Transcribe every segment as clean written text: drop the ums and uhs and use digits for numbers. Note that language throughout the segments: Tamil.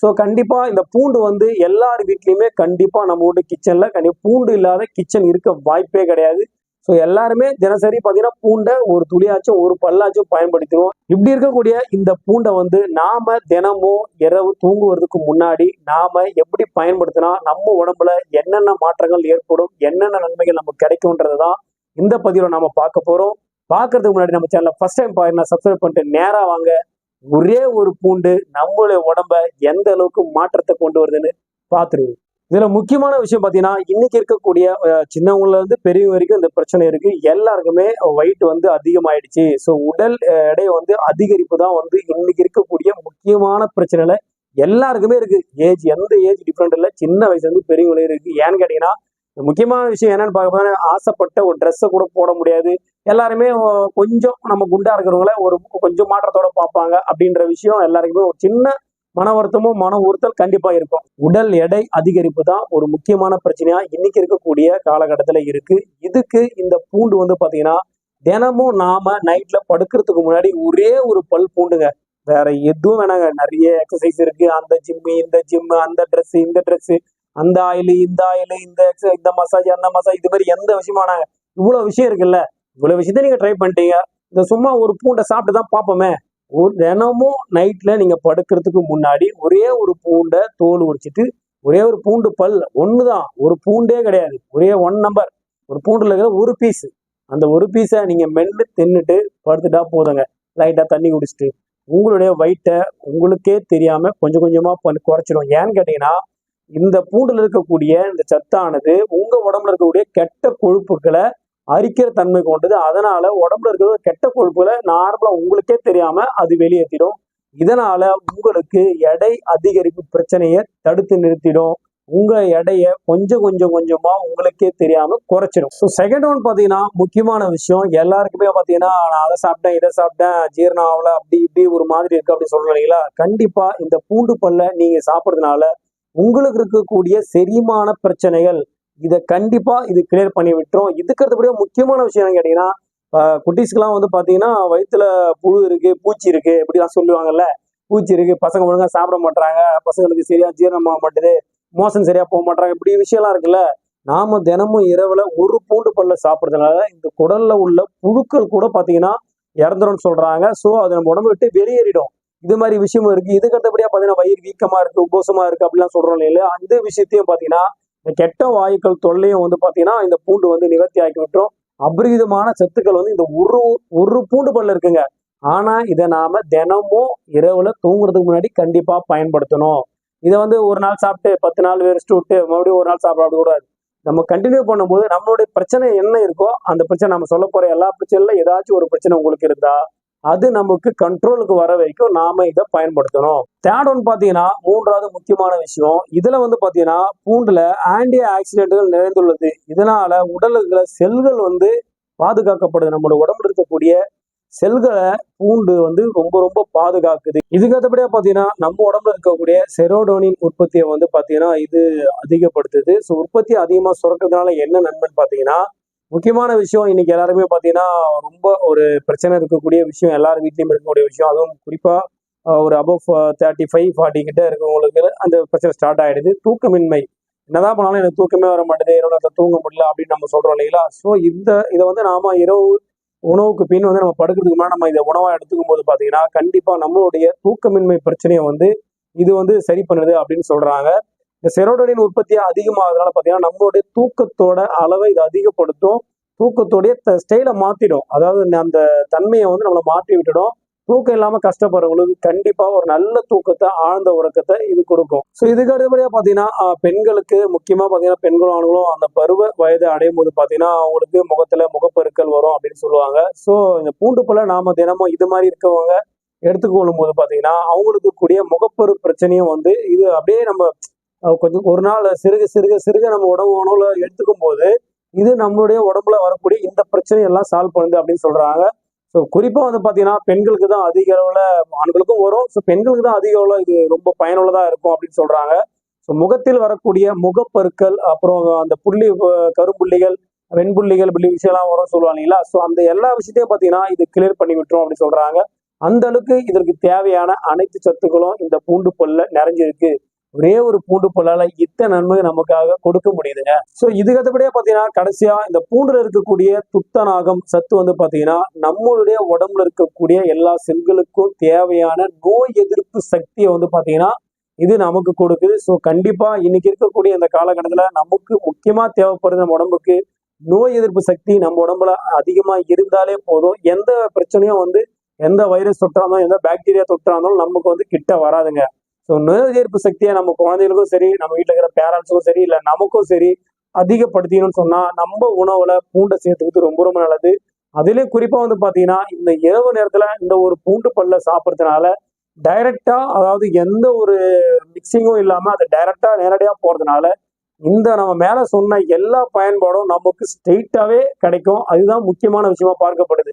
ஸோ கண்டிப்பா இந்த பூண்டு வந்து எல்லார் வீட்லயுமே கண்டிப்பா நம்ம வீட்டு கிச்சன்ல கண்டிப்பா பூண்டு இல்லாத கிச்சன் இருக்க வாய்ப்பே கிடையாது. ஸோ எல்லாருமே தினசரி பார்த்தீங்கன்னா பூண்டை ஒரு துளியாச்சும் ஒரு பல்லாச்சும் பயன்படுத்திடுவோம். இப்படி இருக்கக்கூடிய இந்த பூண்டை வந்து நாம தினமும் இரவு தூங்குவதற்கு முன்னாடி நாம எப்படி பயன்படுத்தினா நம்ம உடம்புல என்னென்ன மாற்றங்கள் ஏற்படும், என்னென்ன நன்மைகள் நமக்கு கிடைக்கும்ன்றதுதான் இந்த பதிவில் நாம பார்க்க போறோம். பார்க்கறதுக்கு முன்னாடி நம்ம சேனலை ஃபர்ஸ்ட் டைம் பாருங்க, சப்ஸ்கிரைப் பண்ணிட்டு நேரா வாங்க. ஒரே ஒரு பூண்டு நம்மளுடைய உடம்ப எந்த அளவுக்கு மாற்றத்தை கொண்டு வருதுன்னு பார்த்துருவோம். இதுல முக்கியமான விஷயம் பாத்தீங்கன்னா, இன்னைக்கு இருக்கக்கூடிய சின்னவங்கல இருந்து பெரியவங்க வரைக்கும் இந்த பிரச்சனை இருக்கு. எல்லாருக்குமே வெயிட் வந்து அதிகமாயிடுச்சு. ஸோ உடல் எடை வந்து அதிகரிப்பு தான் வந்து இன்னைக்கு இருக்கக்கூடிய முக்கியமான பிரச்சனைல எல்லாருக்குமே இருக்கு. எந்த ஏஜ் டிஃப்ரெண்ட் இல்லை, சின்ன வயசுல இருந்து பெரியவங்களே இருக்கு. ஏன்னு கேட்டீங்கன்னா, முக்கியமான விஷயம் என்னன்னு பார்க்க ஆசைப்பட்ட ஒரு ட்ரெஸ்ஸை கூட போட முடியாது. எல்லாருமே கொஞ்சம் நம்ம குண்டா இருக்கிறவங்கள ஒரு கொஞ்சம் மாற்றத்தோட பார்ப்பாங்க. அப்படின்ற விஷயம் எல்லாருக்குமே ஒரு சின்ன மன வருத்தமும் மன உறுத்தல் கண்டிப்பா இருக்கும். உடல் எடை அதிகரிப்பு தான் ஒரு முக்கியமான பிரச்சனையா இன்னைக்கு இருக்கக்கூடிய காலகட்டத்துல இருக்கு. இதுக்கு இந்த பூண்டு வந்து பாத்தீங்கன்னா, தினமும் நாம நைட்ல படுக்கிறதுக்கு முன்னாடி ஒரே ஒரு பல் பூண்டுங்க. வேற எதுவும் வேணாங்க. நிறைய எக்ஸசைஸ் இருக்கு. அந்த ஜிம்மு, இந்த ஜிம்மு, அந்த ட்ரெஸ், இந்த ட்ரெஸ், அந்த ஆயிலு, இந்த ஆயிலு, இந்த மசாஜ், அந்த மசாஜ், இது மாதிரி எந்த விஷயமானாங்க. இவ்வளவு விஷயம் இருக்குல்ல. இவ்வளவு விஷயத்த நீங்க ட்ரை பண்ணிட்டீங்க. இந்த சும்மா ஒரு பூண்டை சாப்பிட்டு தான் பார்ப்போமே. ஒரு தினமும் நைட்ல நீங்க படுக்கிறதுக்கு முன்னாடி ஒரே ஒரு பூண்டை தோல் உரிச்சிட்டு, ஒரே ஒரு பூண்டு பல் ஒண்ணுதான், ஒரு பூண்டே கிடையாது, ஒரே 1 நம்பர் ஒரு பூண்டுல இருக்கிற ஒரு பீஸ். அந்த ஒரு பீஸை நீங்க மென்னு தின்னுட்டு படுத்துட்டா போதுங்க. லைட்டா தண்ணி குடிச்சிட்டு உங்களுடைய வயிற்றை உங்களுக்கே தெரியாம கொஞ்சம் கொஞ்சமா குறைச்சிடும். ஏன்னு கேட்டீங்கன்னா, இந்த பூண்டுல இருக்கக்கூடிய இந்த சத்தானது உங்க உடம்புல இருக்கக்கூடிய கெட்ட கொழுப்புகளை அரிக்கிற தன்மை கொண்டது. அதனால உடம்புல இருக்கிற கெட்ட கொழுப்புகளை நார்மலா உங்களுக்கே தெரியாம அது வெளியேற்றிடும். இதனால உங்களுக்கு எடை அதிகரிப்பு பிரச்சனையை தடுத்து நிறுத்திடும். உங்க எடையை கொஞ்சம் கொஞ்சம் கொஞ்சமா உங்களுக்கே தெரியாம குறைச்சிடும். ஸோ செகண்ட் ஒன் பாத்தீங்கன்னா, முக்கியமான விஷயம் எல்லாருக்குமே பாத்தீங்கன்னா, நான் அதை சாப்பிட்டேன் இதை சாப்பிட்டேன் ஜீரணம் ஆகல அப்படி இப்படி ஒரு மாதிரி இருக்கு அப்படின்னு சொல்றீங்களா? கண்டிப்பா இந்த பூண்டு பல்ல நீங்க சாப்பிட்றதுனால உங்களுக்கு இருக்கக்கூடிய செரிமான பிரச்சனைகள் இதை கண்டிப்பா இது கிளியர் பண்ணி விட்டுரும். இதுக்கு அடுத்தபடியா முக்கியமான விஷயம் என்னன்னு கேட்டீங்கன்னா, குட்டீஸ்க்குலாம் வந்து பாத்தீங்கன்னா வயிற்றுல புழு இருக்கு, பூச்சி இருக்கு இப்படிலாம் சொல்லுவாங்கல்ல. பூச்சி இருக்கு, பசங்க ஒழுங்கா சாப்பிட மாட்டாங்க, பசங்களுக்கு சரியா ஜீரணம் ஆக மாட்டேது, மோசம் சரியா போக மாட்டாங்க, இப்படி விஷயம்லாம் இருக்குல்ல. நாம தினமும் இரவுல ஒரு பூண்டு பல்ல சாப்பிட்றதுனால இந்த குடல்ல உள்ள புழுக்கள் கூட பாத்தீங்கன்னா இறந்துரும்னு சொல்றாங்க. ஸோ அது நம்ம உடம்பு விட்டு வெளியேறிடும். இது மாதிரி விஷயமும் இருக்கு. இதுக்கு அடுத்தபடியா பாத்தீங்கன்னா வயிறு வீக்கமா இருக்கு, உபோசமா இருக்கு அப்படிலாம் சொல்றோம் இல்லையா? அந்த விஷயத்தையும் பாத்தீங்கன்னா இந்த கெட்ட வாயுக்கள் தொல்லையும் வந்து பாத்தீங்கன்னா இந்த பூண்டு வந்து நிவர்த்தி ஆக்கி விட்டுரும். அபரிதமான சத்துக்கள் வந்து இந்த ஒரு பூண்டு பல்ல இருக்குங்க. ஆனா இதை நாம தினமும் இரவுல தூங்குறதுக்கு முன்னாடி கண்டிப்பா பயன்படுத்தணும். இதை வந்து ஒரு நாள் சாப்பிட்டு 10 நாள் வெறிச்சிட்டு விட்டு மறுபடியும் ஒரு நாள் சாப்பிட கூடாது. நம்ம கண்டினியூ பண்ணும்போது நம்மளுடைய பிரச்சனை என்ன இருக்கோ அந்த பிரச்சனை, நம்ம சொல்ல போற எல்லா பிரச்சனையில ஏதாச்சும் ஒரு பிரச்சனை உங்களுக்கு இருந்தா அது நமக்கு கண்ட்ரோலுக்கு வர வரைக்கும் நாம இதை பயன்படுத்தணும். தேர்ட் ஒன் பாத்தீங்கன்னா, மூன்றாவது முக்கியமான விஷயம், இதுல வந்து பாத்தீங்கன்னா பூண்டுல ஆன்டி ஆக்சிடென்ட்கள் நிறைந்துள்ளது. இதனால உடலுக்குள்ள செல்கள் வந்து பாதுகாக்கப்படுது. நம்மளோட உடம்புல இருக்கக்கூடிய செல்களை பூண்டு வந்து ரொம்ப ரொம்ப பாதுகாக்குது. இதுக்கு அடுத்தபடியா பாத்தீங்கன்னா நம்ம உடம்புல இருக்கக்கூடிய செரோடோனின் உற்பத்தியை வந்து பாத்தீங்கன்னா இது அதிகப்படுத்துது. ஸோ உற்பத்தி அதிகமா சுரக்கிறதுனால என்ன நன்மைன்னு பாத்தீங்கன்னா, முக்கியமான விஷயம் இன்னைக்கு எல்லாருமே பாத்தீங்கன்னா ரொம்ப ஒரு பிரச்சனை இருக்கக்கூடிய விஷயம், எல்லார் வீட்லயும் இருக்கக்கூடிய விஷயம். அதுவும் குறிப்பா ஒரு அபவ் 35-40 கிட்ட இருக்கவங்களுக்கு அந்த பிரச்சனை ஸ்டார்ட் ஆயிடுது. தூக்கமின்மை. என்னதான் பண்ணாலும் எனக்கு தூக்கமே வர மாட்டேது, இரவு தூங்க முடியல அப்படின்னு நம்ம சொல்றோம் இல்லைங்களா? ஸோ இதை வந்து நாம இரவு உணவுக்கு பின் வந்து நம்ம படுக்கிறதுக்கு முன்னாடி நம்ம இதை உணவா எடுத்துக்கும் போது பாத்தீங்கன்னா கண்டிப்பா நம்மளுடைய தூக்கமின்மை பிரச்சனையை வந்து இது வந்து சரி பண்ணுது அப்படின்னு சொல்றாங்க. இந்த செரோடோனின் உற்பத்தி அதிகமாகிறதுனால பாத்தீங்கன்னா நம்மளுடைய தூக்கத்தோட அளவை இது அதிகப்படுத்தும். தூக்கத்தோடைய ஸ்டைலை மாத்திடும். அதாவது அந்த தன்மையை வந்து நம்மளை மாற்றி விட்டுடும். தூக்கம் இல்லாம கஷ்டப்படுறவங்களுக்கு கண்டிப்பா ஒரு நல்ல தூக்கத்தை, ஆழ்ந்த உறக்கத்தை இது கொடுக்கும். ஸோ இதுக்கு அடுத்தபடியா பாத்தீங்கன்னா பெண்களுக்கு முக்கியமா பாத்தீங்கன்னா பெண்களும் ஆண்களும் அந்த பருவ வயதை அடையும் போது பாத்தீங்கன்னா அவங்களுக்கு முகத்துல முகப்பெருக்கள் வரும் அப்படின்னு சொல்லுவாங்க. ஸோ இந்த பூண்டு பழ நாம தினமும் இது மாதிரி இருக்கவங்க எடுத்துக்கொள்ளும் போது பாத்தீங்கன்னா அவங்களுக்கு கூடிய முகப்பரு பிரச்சனையும் வந்து இது அப்படியே நம்ம கொஞ்சம் ஒரு நாள் சிறுக சிறுக சிறுக நம்ம உணவுல எடுத்துக்கும் போது இது நம்மளுடைய உடம்புல வரக்கூடிய இந்த பிரச்சனையெல்லாம் சால்வ் பண்ணுது அப்படின்னு சொல்றாங்க. ஸோ குறிப்பா வந்து பாத்தீங்கன்னா பெண்களுக்கு தான் அதிக அளவுல, ஆண்களுக்கும் வரும். ஸோ பெண்களுக்கு தான் அதிக அளவுல இது ரொம்ப பயனுள்ளதா இருக்கும் அப்படின்னு சொல்றாங்க. ஸோ முகத்தில் வரக்கூடிய முகப்பருக்கள், அப்புறம் அந்த புள்ளி, கரும்புள்ளிகள், வெண்புள்ளிகள், இப்படி விஷயம்லாம் வரும் சொல்லுவாங்க இல்லைங்களா? ஸோ அந்த எல்லா விஷயத்தையும் பாத்தீங்கன்னா இது கிளியர் பண்ணி விட்டுரும் அப்படின்னு சொல்றாங்க. அந்த அளவுக்கு இதற்கு தேவையான அனைத்து சத்துக்களும் இந்த பூண்டு பல்ல நிறைஞ்சிருக்கு. ஒரே ஒரு பூண்டு பல்லால இத்தனை நன்மை நமக்காக கொடுக்க முடியுதுங்க. ஸோ இதுக்கு அடுத்தபடியா பாத்தீங்கன்னா கடைசியா இந்த பூண்டுல இருக்கக்கூடிய துத்தநாகம் சத்து வந்து பாத்தீங்கன்னா நம்மளுடைய உடம்புல இருக்கக்கூடிய எல்லா செல்களுக்கும் தேவையான நோய் எதிர்ப்பு சக்தியை வந்து பாத்தீங்கன்னா இது நமக்கு கொடுக்குது. ஸோ கண்டிப்பா இன்னைக்கு இருக்கக்கூடிய இந்த காலகட்டத்துல நமக்கு முக்கியமா தேவைப்படுது நம்ம உடம்புக்கு நோய் எதிர்ப்பு சக்தி. நம்ம உடம்புல அதிகமா இருந்தாலே போதும், எந்த பிரச்சனையும் வந்து எந்த வைரஸ் தொற்றாலும் எந்த பாக்டீரியா தொற்றாலும் நமக்கு வந்து கிட்ட வராதுங்க. ஸோ நோய் எதிர்ப்பு சக்தியை நம்ம குழந்தைகளுக்கும் சரி, நம்ம வீட்டில் இருக்கிற பேரண்ட்ஸுக்கும் சரி, இல்லை நமக்கும் சரி அதிகப்படுத்திக்கணும்னு சொன்னா நம்ம உணவுல பூண்டை சேர்த்துக்கிறது ரொம்ப ரொம்ப நல்லது. அதுலயும் குறிப்பா வந்து பாத்தீங்கன்னா இந்த இரவு நேரத்துல இந்த ஒரு பூண்டு பல்ல சாப்பிட்றதுனால டைரக்டா, அதாவது எந்த ஒரு மிக்சிங்கும் இல்லாம அதை டைரக்டா நேரடியா போறதுனால இந்த நம்ம மேல சொன்ன எல்லா பயன்பாடும் நமக்கு ஸ்ட்ரெயிட்டாவே கிடைக்கும். அதுதான் முக்கியமான விஷயமா பார்க்கப்படுது.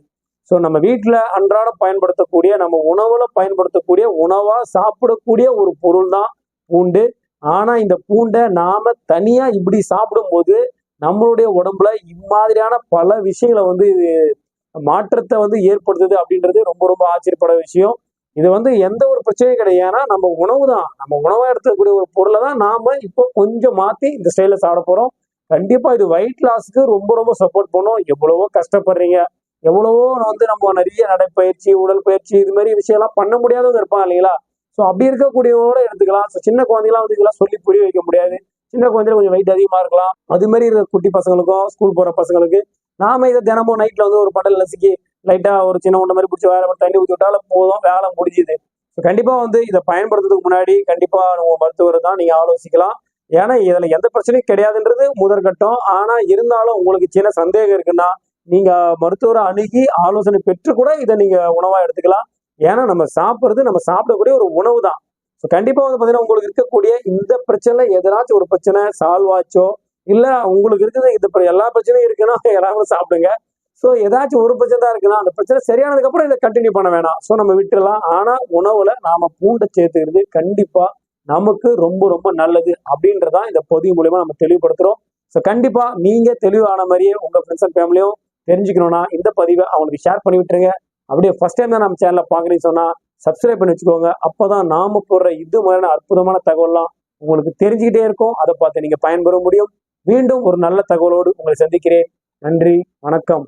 ஸோ நம்ம வீட்டில் அன்றாடம் பயன்படுத்தக்கூடிய, நம்ம உணவுல பயன்படுத்தக்கூடிய, உணவா சாப்பிடக்கூடிய ஒரு பொருள் தான் பூண்டு. ஆனா இந்த பூண்டை நாம தனியா இப்படி சாப்பிடும்போது நம்மளுடைய உடம்புல இம்மாதிரியான பல விஷயங்களை வந்து மாற்றத்தை வந்து ஏற்படுத்துது அப்படின்றது ரொம்ப ரொம்ப ஆச்சரியப்பட விஷயம். இது வந்து எந்த ஒரு பிரச்சனையும் கிடையாது. ஏன்னா நம்ம உணவு தான், நம்ம உணவா எடுத்துக்கூடிய ஒரு பொருளை தான் நாம இப்போ கொஞ்சம் மாத்தி இந்த ஸ்டைல சாப்பிட போறோம். கண்டிப்பா இது வெயிட் லாஸ்க்கு ரொம்ப ரொம்ப சப்போர்ட் பண்ணும். எவ்வளவோ கஷ்டப்படுறீங்க, எவ்வளவோ வந்து நம்ம நிறைய நடைப்பயிற்சி, உடல் பயிற்சி இது மாதிரி விஷயம்லாம் பண்ண முடியாதவங்க இருப்பாங்க இல்லைங்களா? ஸோ அப்படி இருக்கக்கூடியவங்களோட எடுத்துக்கலாம். ஸோ சின்ன குழந்தைகளாம் வந்து இதெல்லாம் சொல்லி புரிய வைக்க முடியாது. சின்ன குழந்தைல கொஞ்சம் வெயிட் அதிகமா இருக்கலாம். அது மாதிரி இருக்கிற குட்டி பசங்களுக்கும், ஸ்கூல் போற பசங்களுக்கு நாம இதை தினமும் நைட்ல வந்து ஒரு படல் நசுக்கி லைட்டா ஒரு சின்ன உண்டை மாதிரி பிடிச்சி வேலை தண்ணி ஊற்றி விட்டாலும் போதும், வேலை முடிஞ்சுது. கண்டிப்பா வந்து இதை பயன்படுத்துறதுக்கு முன்னாடி கண்டிப்பா உங்க மருத்துவரை தான் நீங்க ஆலோசிக்கலாம். ஏன்னா இதுல எந்த பிரச்சனையும் கிடையாதுன்றது முதற்கட்டம். ஆனா இருந்தாலும் உங்களுக்கு சின்ன சந்தேகம் இருக்குன்னா நீங்க மருத்துவரை அணுகி ஆலோசனை பெற்று கூட இதை நீங்க உணவா எடுத்துக்கலாம். ஏன்னா நம்ம சாப்பிட்றது நம்ம சாப்பிடக்கூடிய ஒரு உணவு தான். ஸோ கண்டிப்பா வந்து பாத்தீங்கன்னா உங்களுக்கு இருக்கக்கூடிய இந்த பிரச்சனை எதனாச்சும் ஒரு பிரச்சனை சால்வ் ஆச்சோ, இல்ல உங்களுக்கு இருக்குது இது எல்லா பிரச்சனையும் இருக்குன்னா எல்லாரும் சாப்பிடுங்க. ஸோ ஏதாச்சும் ஒரு பிரச்சனை தான் இருக்குன்னா அந்த பிரச்சனை சரியானதுக்கு அப்புறம் இதை கண்டினியூ பண்ண வேணாம். ஸோ நம்ம விட்டுறலாம். ஆனா உணவுல நாம பூண்டை சேர்த்துக்கிறது கண்டிப்பா நமக்கு ரொம்ப ரொம்ப நல்லது அப்படின்றதான் இந்த பதிவு மூலியமா நம்ம தெளிவுபடுத்துறோம். ஸோ கண்டிப்பா நீங்க தெளிவான மாதிரியே உங்க ஃப்ரெண்ட்ஸ் அண்ட் ஃபேமிலியும் தெரிஞ்சுக்கணும்னா இந்த பதிவை அவங்களுக்கு ஷேர் பண்ணி விட்டுருங்க. அப்படியே ஃபர்ஸ்ட் டைம் தான் நம்ம சேனலை பாக்குறீங்கன்னு சொன்னா சப்ஸ்கிரைப் பண்ணி வச்சுக்கோங்க. அப்பதான் நாம போடுற இது மாதிரியான அற்புதமான தகவல்லாம் உங்களுக்கு தெரிஞ்சுக்கிட்டே இருக்கும். அதை பார்த்து நீங்க பயன்பெற முடியும். மீண்டும் ஒரு நல்ல தகவலோடு உங்களை சந்திக்கிறேன். நன்றி, வணக்கம்.